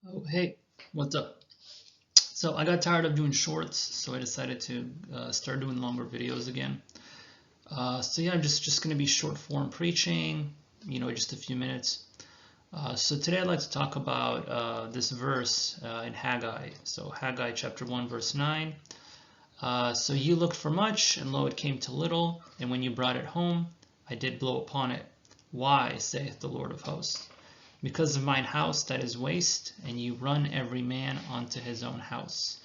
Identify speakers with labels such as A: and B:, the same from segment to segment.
A: Oh, hey, what's up? So I got tired of doing shorts, so I decided to start doing longer videos again. So yeah, I'm just going to be short form preaching, just a few minutes. So today I'd like to talk about this verse in Haggai. So Haggai chapter 1, verse 9. So you looked for much, and lo, it came to little, and when you brought it home, I did blow upon it. Why, saith the Lord of hosts? Because of mine house that is waste, and you run every man unto his own house.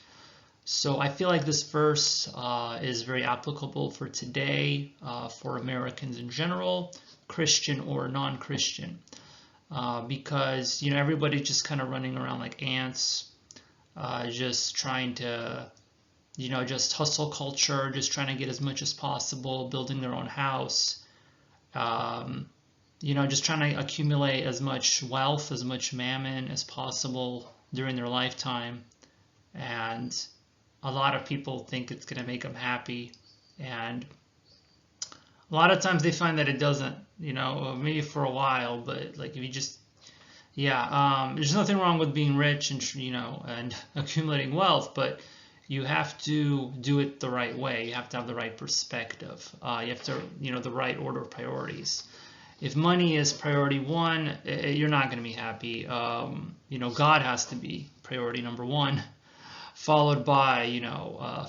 A: So I feel like this verse is very applicable for today, for Americans in general, Christian or non-Christian, because everybody's just kind of running around like ants, just trying to, just hustle culture, just trying to get as much as possible, building their own house. Just trying to accumulate as much wealth, as much mammon as possible during their lifetime. And a lot of people think it's going to make them happy. And a lot of times they find that it doesn't, maybe for a while, but like if you just, there's nothing wrong with being rich and, and accumulating wealth, but you have to do it the right way. You have to have the right perspective. You have to, the right order of priorities. If money is priority one, you're not going to be happy. God has to be priority number one, followed by,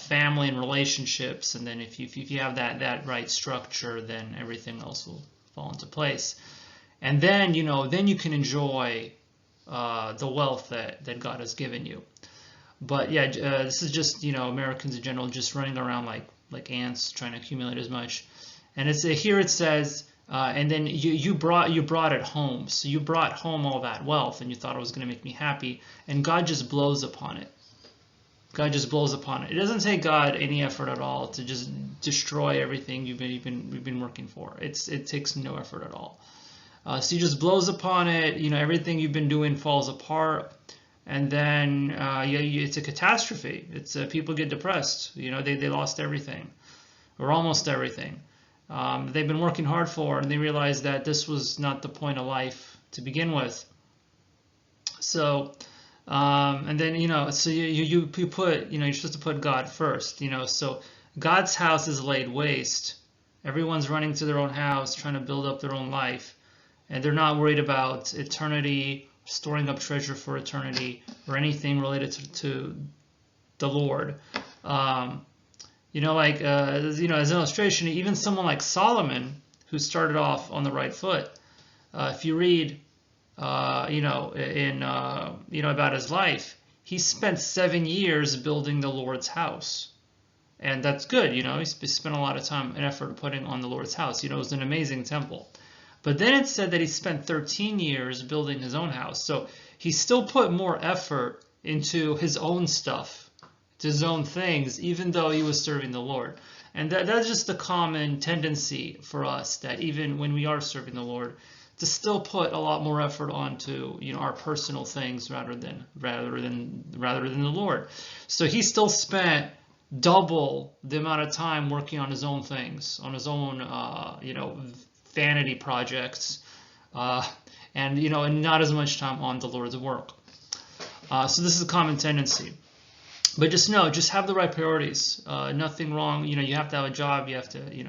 A: family and relationships. And then if you have that right structure, then everything else will fall into place. And then, then you can enjoy the wealth that God has given you. But yeah, this is just, Americans in general just running around like ants trying to accumulate as much. And here it says, and then you brought it home. So you brought home all that wealth, and you thought it was going to make me happy, and God just blows upon it. God just blows upon it. It doesn't take God any effort at all to just destroy everything you've been working for. It takes no effort at all. So he just blows upon it. Everything you've been doing falls apart, and then it's a catastrophe. It's people get depressed. They lost everything, or almost everything. They've been working hard for, and they realize that this was not the point of life to begin with. So, and then so you put you're supposed to put God first. So God's house is laid waste. Everyone's running to their own house, trying to build up their own life, and they're not worried about eternity, storing up treasure for eternity, or anything related to the Lord. As an illustration, even someone like Solomon, who started off on the right foot, if you read, about his life, he spent 7 years building the Lord's house. And that's good, he spent a lot of time and effort putting on the Lord's house. It was an amazing temple. But then it said that he spent 13 years building his own house. So he still put more effort into his own stuff, his own things, even though he was serving the Lord. And that's just a common tendency for us, that even when we are serving the Lord, to still put a lot more effort onto our personal things rather than the Lord. So he still spent double the amount of time working on his own things, on his own vanity projects, and not as much time on the Lord's work. So this is a common tendency. But just have the right priorities. Nothing wrong. You have to have a job. You have to, you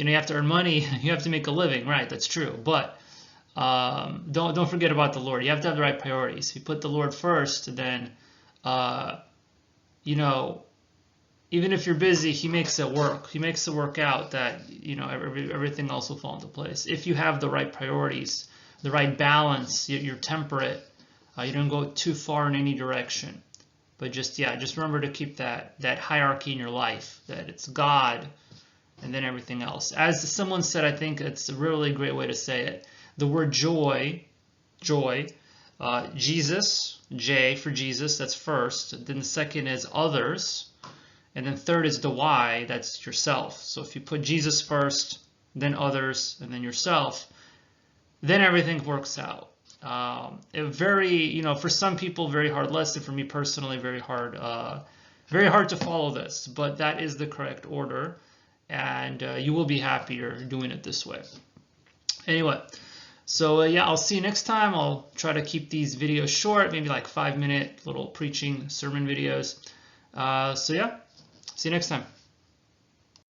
A: have to earn money. You have to make a living. Right, that's true. But don't forget about the Lord. You have to have the right priorities. If you put the Lord first, then, even if you're busy, He makes it work. He makes it work out that, everything else will fall into place. If you have the right priorities, the right balance, you're temperate. You don't go too far in any direction, but just remember to keep that hierarchy in your life, that it's God and then everything else. As someone said, I think it's a really great way to say it. The word joy, Jesus, J for Jesus, that's first. Then the second is others, and then third is the Y, that's yourself. So if you put Jesus first, then others, and then yourself, then everything works out. For some people, very hard lesson. For me personally, very hard to follow this, but that is the correct order, and you will be happier doing it this way. Anyway, So yeah, I'll see you next time. I'll try to keep these videos short, maybe like 5-minute little preaching sermon videos. So yeah, see you next time.